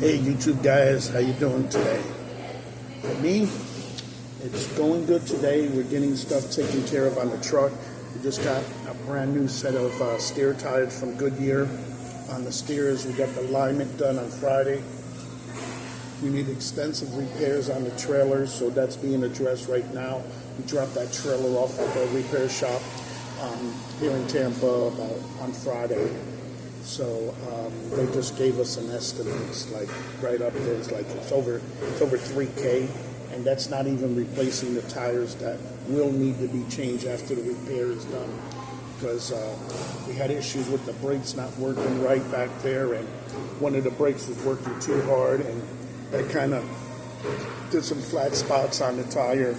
Hey YouTube guys, how you doing today? For me, it's going good today. We're getting stuff taken care of on the truck. We just got a brand new set of steer tires from Goodyear on the steers. We got the alignment done on Friday. We need extensive repairs on the trailers, so that's being addressed right now. We dropped that trailer off at the repair shop here in Tampa on Friday. So they just gave us an estimate. It's like right up there. It's over $3K, and that's not even replacing the tires that will need to be changed after the repair is done. Because we had issues with the brakes not working right back there, and one of the brakes was working too hard, and that kind of did some flat spots on the tire.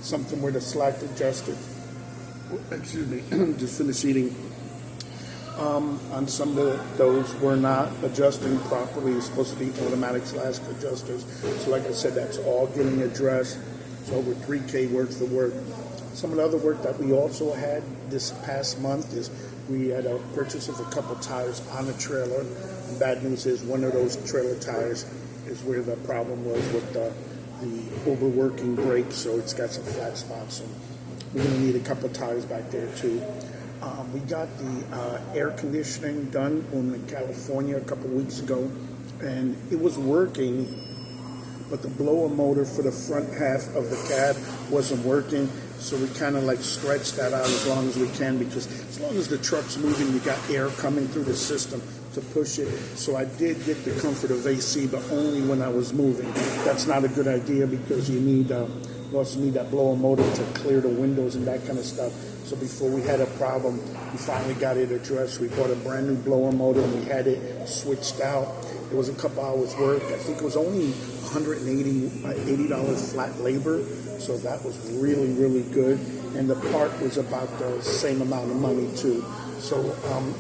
Something where the slack adjusted. Excuse me. Just finished eating. On some of those were not adjusting properly. It's supposed to be automatic slash adjusters. So like I said, that's all getting addressed. It's over $3K worth of work. Some of the other work that we also had this past month is we had a purchase of a couple tires on the trailer. And bad news is one of those trailer tires is where the problem was with the overworking brakes, so it's got some flat spots. So we're going to need a couple tires back there too. We got the air conditioning done in California a couple weeks ago, and it was working, but the blower motor for the front half of the cab wasn't working, so we kind of like stretched that out as long as we can, because as long as the truck's moving, you got air coming through the system to push it. So I did get the comfort of AC, but only when I was moving. That's not a good idea, because you also need that blower motor to clear the windows and that kind of stuff. So before we had a problem, we finally got it addressed. We bought a brand new blower motor and we had it switched out. It was a couple hours work. I think it was only $180 flat labor. So that was really, really good. And the part was about the same amount of money too. So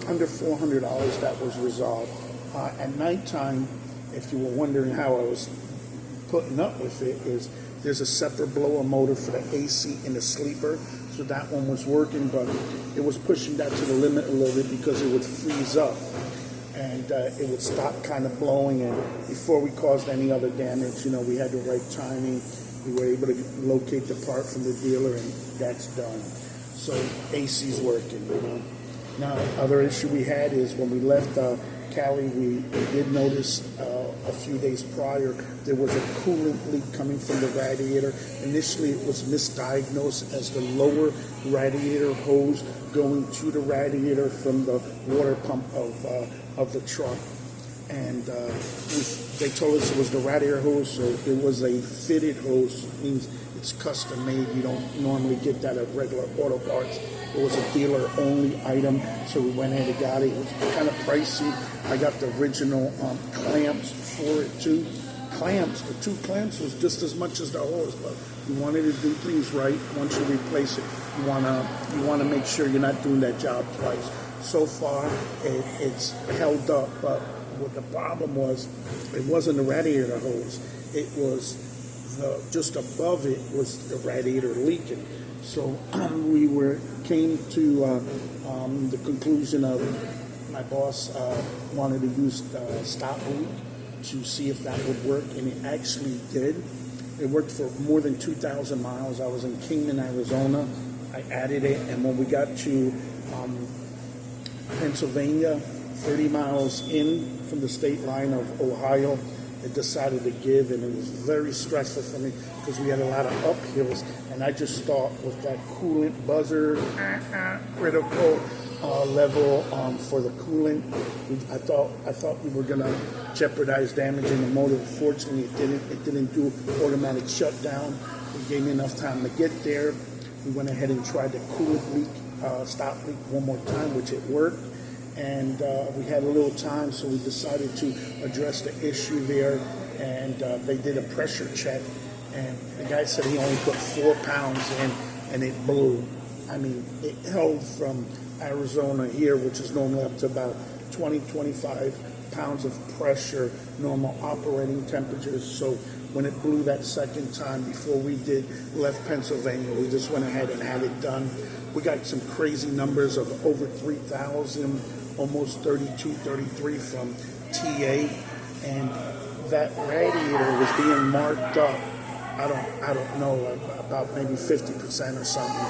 under $400 that was resolved. At nighttime, if you were wondering how I was putting up with it, is there's a separate blower motor for the AC in the sleeper. So that one was working, but it was pushing that to the limit a little bit because it would freeze up and it would stop kind of blowing. And before we caused any other damage, we had the right timing. We were able to locate the part from the dealer, and that's done. So AC's working. Now, other issue we had is when we left Cali, we did notice a few days prior there was a coolant leak coming from the radiator. Initially, it was misdiagnosed as the lower radiator hose going to the radiator from the water pump of the truck. And they told us it was the radiator hose, so it was a fitted hose. It means it's custom made. You don't normally get that at regular auto parts. It was a dealer-only item, so we went ahead and got it. It was kind of pricey. I got the original clamps for it too. The two clamps was just as much as the hose, but you wanted to do things right. Once you replace it, you wanna make sure you're not doing that job twice. So far, it's held up, but what the problem was, it wasn't the radiator hose. It was just above it was the radiator leaking. So we came to the conclusion of my boss wanted to use stop leak to see if that would work, and it actually did. It worked for more than 2,000 miles. I was in Kingman, Arizona. I added it, and when we got to Pennsylvania, 30 miles in from the state line of Ohio, it decided to give, and it was very stressful for me because we had a lot of uphills, and I just thought with that coolant buzzer, critical level for the coolant, I thought we were gonna jeopardize damaging the motor. Fortunately, it didn't. It didn't do automatic shutdown. It gave me enough time to get there. We went ahead and tried the coolant leak, stop leak one more time, which it worked. And we had a little time, so we decided to address the issue there. And they did a pressure check, and the guy said he only put 4 pounds in, and it blew. I mean, it held from Arizona here, which is normally up to about 20, 25 pounds of pressure, normal operating temperatures. So when it blew that second time before we left Pennsylvania, we just went ahead and had it done. We got some crazy numbers of over 3,000, almost 32, 33 from TA. and that radiator was being marked up. I don't know, about maybe 50% or something.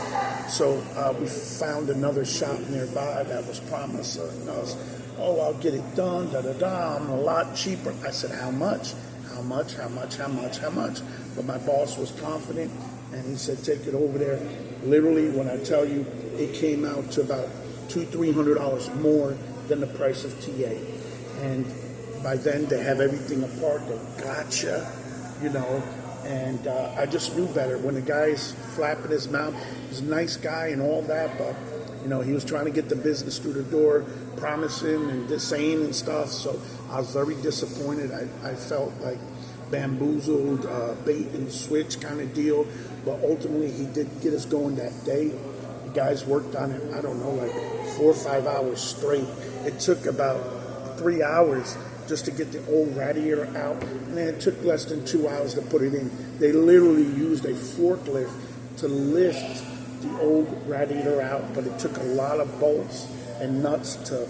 So we found another shop nearby that was promising us, oh, I'll get it done, I'm a lot cheaper. I said, how much? How much? But my boss was confident, and he said, take it over there. Literally, when I tell you, it came out to about $200-300 more than the price of TA. And by then, they have everything apart. They gotcha, And I just knew better. When the guy's flapping his mouth, he's a nice guy and all that, but he was trying to get the business through the door, promising and just saying and stuff. So I was very disappointed. I felt like bamboozled, bait and switch kind of deal. But ultimately, he did get us going that day. The guys worked on it, I don't know, like 4 or 5 hours straight. It took about 3 hours just to get the old radiator out, and then it took less than 2 hours to put it in. They literally used a forklift to lift the old radiator out, but it took a lot of bolts and nuts to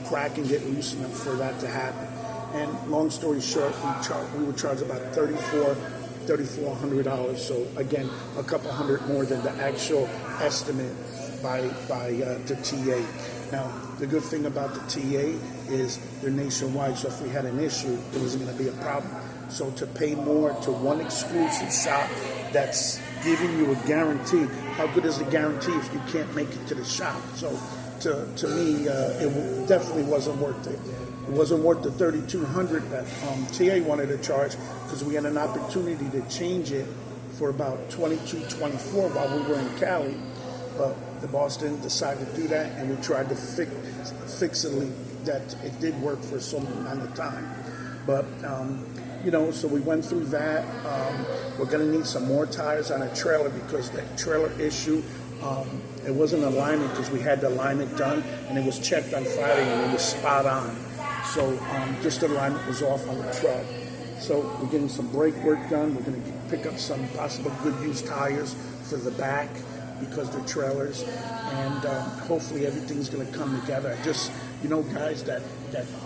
crack and get loose enough for that to happen. And long story short, we would charge about $3,400. So again, a couple hundred more than the actual estimate by the TA. Now, the good thing about the TA is they're nationwide, so if we had an issue, it wasn't going to be a problem. So to pay more to one exclusive shop that's giving you a guarantee, how good is the guarantee if you can't make it to the shop? So to me, it definitely wasn't worth it. It wasn't worth the $3,200 that TA wanted to charge, because we had an opportunity to change it for about $22-24 while we were in Cali. But the boss didn't decide to do that, and we tried to fix it that it did work for some amount of time. But, so we went through that. We're going to need some more tires on a trailer, because that trailer issue, it wasn't alignment, because we had the alignment done, and it was checked on Friday, and it was spot on. So just the alignment was off on the truck. So we're getting some brake work done. We're going to pick up some possible good used tires for the back, because they're trailers, and hopefully everything's going to come together. I just, guys that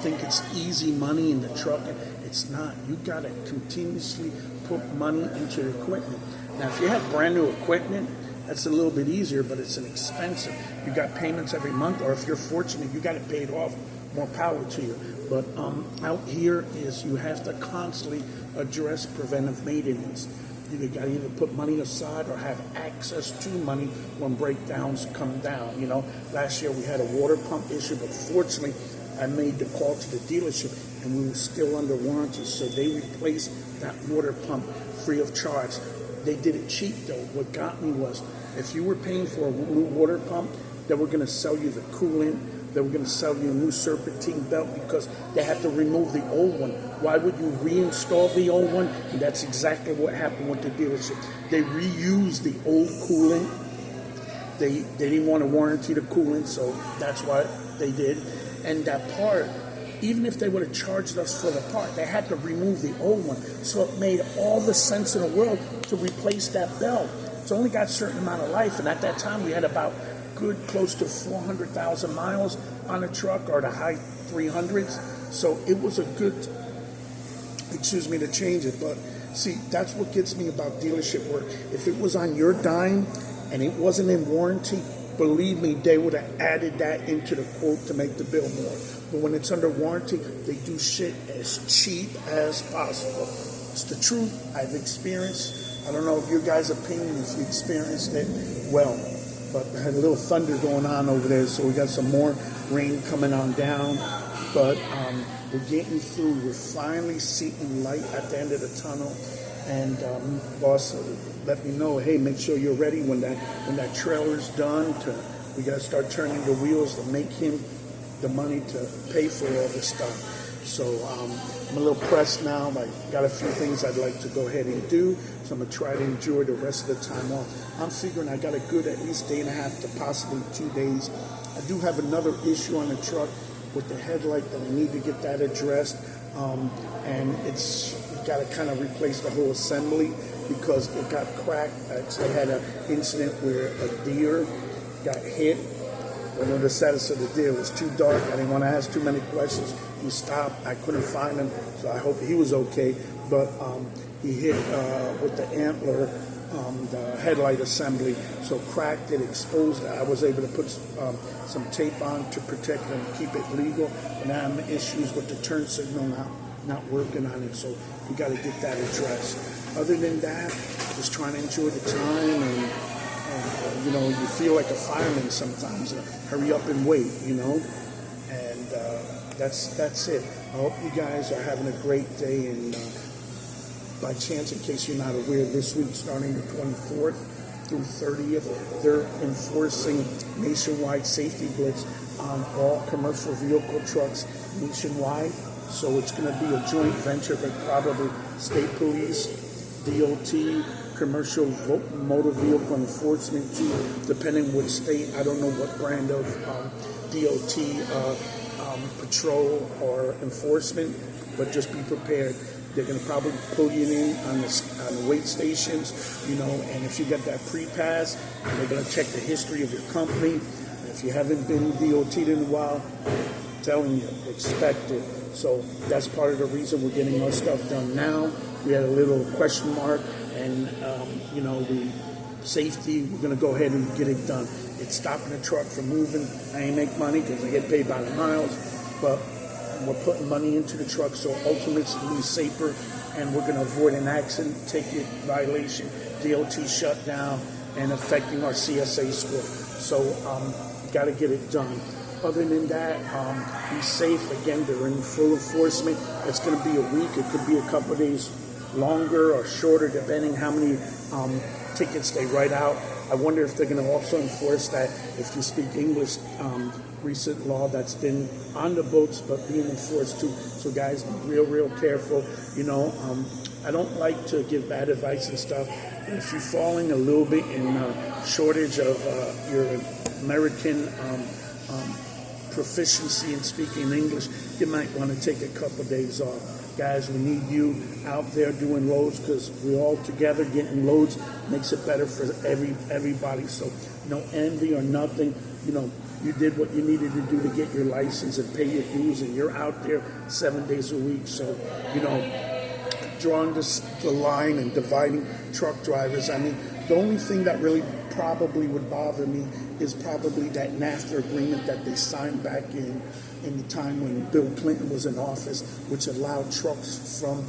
think it's easy money in the truck, it's not. You got to continuously put money into your equipment. Now, if you have brand new equipment, that's a little bit easier, but it's an expensive. You got payments every month, or if you're fortunate, you got it paid off. More power to you. But out here is you have to constantly address preventive maintenance. You got to either put money aside or have access to money when breakdowns come down. Last year we had a water pump issue, but fortunately I made the call to the dealership and we were still under warranty, so they replaced that water pump free of charge. They did it cheap though. What got me was, if you were paying for a new water pump, they were going to sell you the coolant. They were going to sell you a new serpentine belt, because they had to remove the old one. Why would you reinstall the old one? And that's exactly what happened with the dealership. They reused the old coolant. They didn't want to warranty the coolant, so that's why they did. And that part, even if they would have charged us for the part, they had to remove the old one. So it made all the sense in the world to replace that belt. It's only got a certain amount of life, and at that time we had about close to 400,000 miles on a truck, or the high 300s. So it was a good, to change it. But see, that's what gets me about dealership work. If it was on your dime and it wasn't in warranty, believe me, they would have added that into the quote to make the bill more. But when it's under warranty, they do shit as cheap as possible. It's the truth. I've experienced. I don't know if your guys' opinion, if you experienced it well. But I had a little thunder going on over there, so we got some more rain coming on down. But we're getting through. We're finally seeing light at the end of the tunnel. And boss let me know, hey, make sure you're ready when that trailer's done. We got to start turning the wheels to make him the money to pay for all this stuff. So I'm a little pressed now. I got a few things I'd like to go ahead and do. So I'm going to try to enjoy the rest of the time off. I'm figuring I got a good at least day and a half to possibly 2 days. I do have another issue on the truck with the headlight that I need to get that addressed. And you got to kind of replace the whole assembly because it got cracked. I had an incident where a deer got hit One of the saddest of the day, it was too dark. I didn't want to ask too many questions. He stopped. I couldn't find him, so I hope he was okay. But he hit with the antler, the headlight assembly, so cracked it, exposed it. I was able to put some tape on to protect it and keep it legal. And I have issues with the turn signal not working on it, so we got to get that addressed. Other than that, just trying to enjoy the time, and you know, you feel like a fireman sometimes. Hurry up and wait, you know. And that's it. I hope you guys are having a great day. And by chance, in case you're not aware, this week, starting the 24th through 30th, they're enforcing nationwide safety blitz on all commercial vehicle trucks nationwide. So it's going to be a joint venture, but probably state police, DOT, commercial motor vehicle enforcement too, depending which state. I don't know what brand of DOT patrol or enforcement, but just be prepared. They're going to probably pull you in on the weight stations, you know, and if you get that pre-pass, they're going to check the history of your company. And if you haven't been DOT'd in a while, I'm telling you, expect it. So that's part of the reason we're getting our stuff done now. We had a little question mark, and you know, the safety, we're going to go ahead and get it done. It's stopping the truck from moving. I ain't make money because I get paid by the miles, but we're putting money into the truck, so ultimately it's going to be safer, and we're going to avoid an accident, ticket, violation, DOT shutdown, and affecting our CSA score. So got to get it done. Other than that, be safe. Again, they're in full enforcement. It's going to be a week. It could be a couple of days longer or shorter, depending how many tickets they write out. I wonder if they're going to also enforce that if you speak English, recent law that's been on the books but being enforced too. So guys, be real careful. You know, I don't like to give bad advice and stuff. If you're falling a little bit in shortage of your American proficiency in speaking English, you might want to take a couple days off. Guys, we need you out there doing loads, because we're all together getting loads makes it better for everybody. So no envy or nothing. You know, you did what you needed to do to get your license and pay your dues, and you're out there 7 days a week. So, you know, drawing the line and dividing truck drivers. I mean, the only thing that really probably would bother me is probably that NAFTA agreement that they signed back in the time when Bill Clinton was in office, which allowed trucks from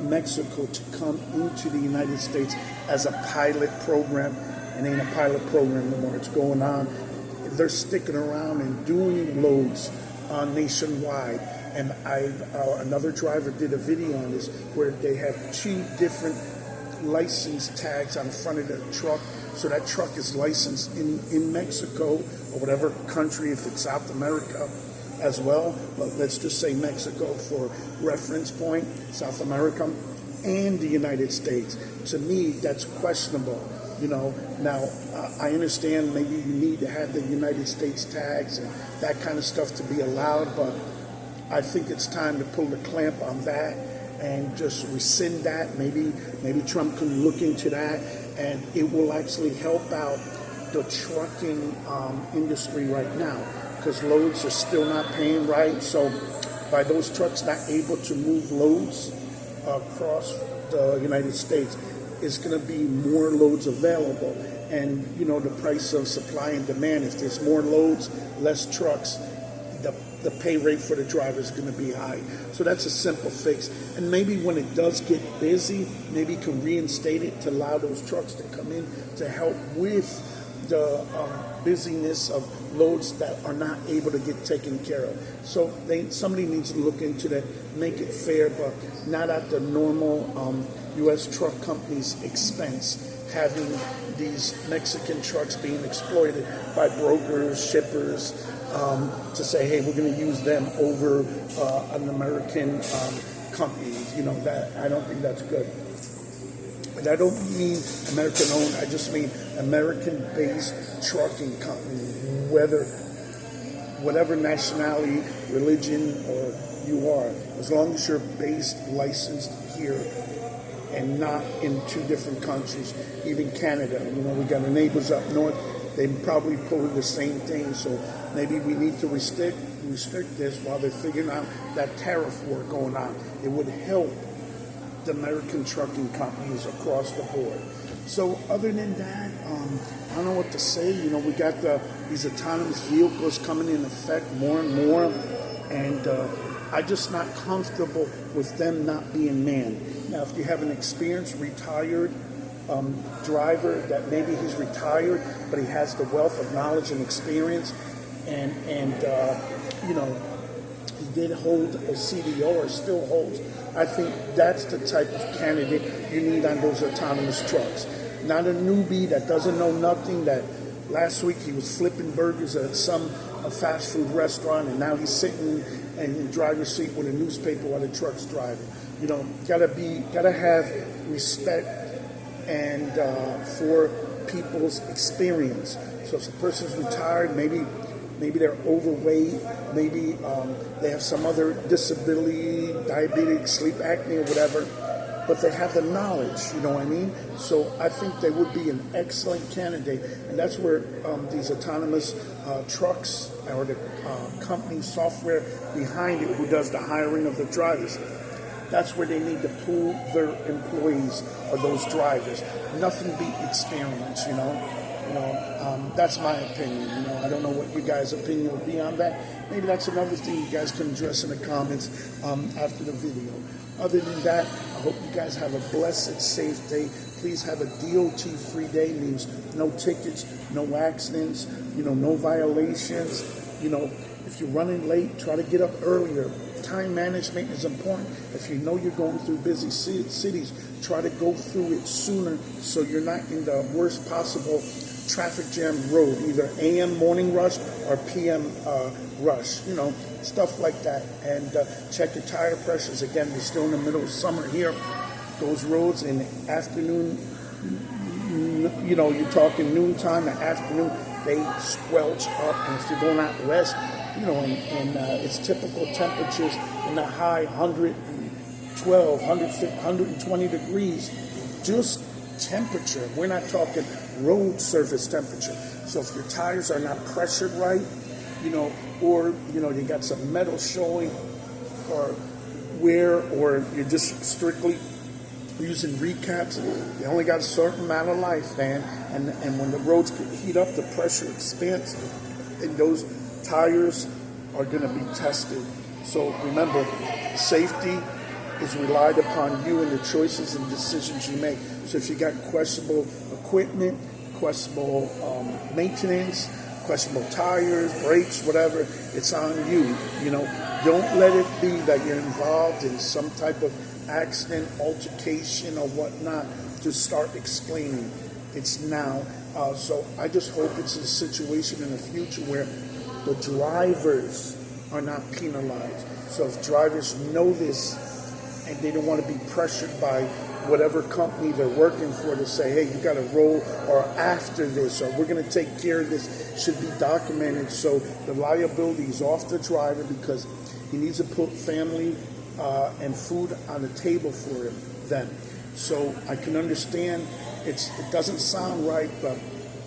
Mexico to come into the United States as a pilot program. It ain't a pilot program no more. It's going on. They're sticking around and doing loads nationwide. And another driver did a video on this where they have 2 different license tags on the front of the truck. So that truck is licensed in Mexico or whatever country, if it's South America as well. But let's just say Mexico for reference point, South America, and the United States. To me, that's questionable. You know, now I understand maybe you need to have the United States tags and that kind of stuff to be allowed, but I think it's time to pull the clamp on that and just rescind that. Maybe Trump can look into that, and it will actually help out the trucking industry right now, because loads are still not paying right. So by those trucks not able to move loads across the United States, it's going to be more loads available. And, you know, the price of supply and demand, if there's more loads, less trucks, the pay rate for the driver is going to be high. So that's a simple fix. And maybe when it does get busy, maybe you can reinstate it to allow those trucks to come in to help with the busyness of loads that are not able to get taken care of. So somebody needs to look into that, make it fair, but not at the normal U.S. truck companies' expense, having these Mexican trucks being exploited by brokers, shippers, to say, hey, we're going to use them over an American company. You know, that I don't think that's good. And I don't mean American-owned. I just mean American-based trucking company, whatever nationality, religion, or you are, as long as you're based, licensed here, and not in 2 different countries, even Canada. You know, we got our neighbors up north. they probably pull the same thing. So maybe we need to restrict this while they're figuring out that tariff war going on. It would help the American trucking companies across the board. So other than that, I don't know what to say. We got these autonomous vehicles coming in effect more and more, and I'm just not comfortable with them not being manned. Now, if you have an experienced retired driver that maybe he's retired, but he has the wealth of knowledge and experience, and he did hold a CDO or still holds, I think that's the type of candidate you need on those autonomous trucks. Not a newbie that doesn't know nothing, that last week he was flipping burgers at a fast food restaurant, and now he's sitting in the driver's seat with a newspaper while the truck's driving. Gotta have respect and for people's experience. So if a person's retired, maybe they're overweight, maybe they have some other disability, diabetes, sleep apnea, or whatever, but they have the knowledge, you know what I mean? So I think they would be an excellent candidate, and that's where these autonomous trucks or the company software behind it who does the hiring of the drivers, that's where they need to pool their employees or those drivers. Nothing beat experience, that's my opinion. I don't know what you guys' opinion would be on that. Maybe that's another thing you guys can address in the comments after the video. Other than that, I hope you guys have a blessed, safe day. Please have a DOT-free day. Means no tickets, no accidents, no violations. If you're running late, try to get up earlier. Time management is important. If you know you're going through busy cities, try to go through it sooner so you're not in the worst possible traffic jam road, either AM morning rush or PM rush, stuff like that. And check your tire pressures. Again, we're still in the middle of summer here. Those roads in the afternoon, you're talking noontime, the afternoon, they squelch up. And if you're going out west, and it's typical temperatures in the high 112, 120 degrees, just temperature. We're not talking road surface temperature. So if your tires are not pressured right, or you got some metal showing, or you're just strictly using recaps, you only got a certain amount of life, man. And when the roads heat up, the pressure expands, and those tires are going to be tested. So remember, safety is relied upon you and the choices and decisions you make. So if you got questionable equipment, questionable maintenance, questionable tires, brakes, whatever, it's on you. Don't let it be that you're involved in some type of accident, altercation, or whatnot. Just start explaining. It's now. So I just hope it's a situation in the future where the drivers are not penalized. So if drivers know this and they don't want to be pressured by whatever company they're working for to say, hey, you got to roll, or after this, or we're going to take care of this, should be documented. So the liability is off the driver because he needs to put family and food on the table for him then. So I can understand it doesn't sound right, but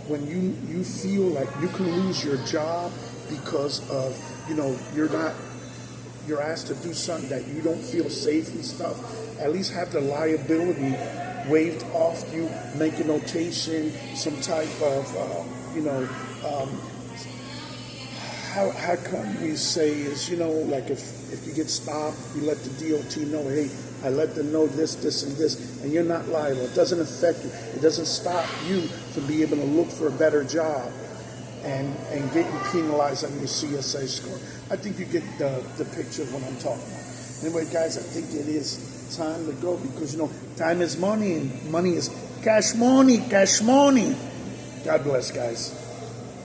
when you feel like you can lose your job because of, you're asked to do something that you don't feel safe and stuff, at least have the liability waived off you, make a notation, some type of, how come we say is, like if you get stopped, you let the DOT know, hey, I let them know this, and this, and you're not liable. It doesn't affect you. It doesn't stop you from being able to look for a better job and getting penalized on your CSA score. I think you get the picture of what I'm talking about. Anyway, guys, I think it is time to go because, time is money, and money is cash money. God bless, guys.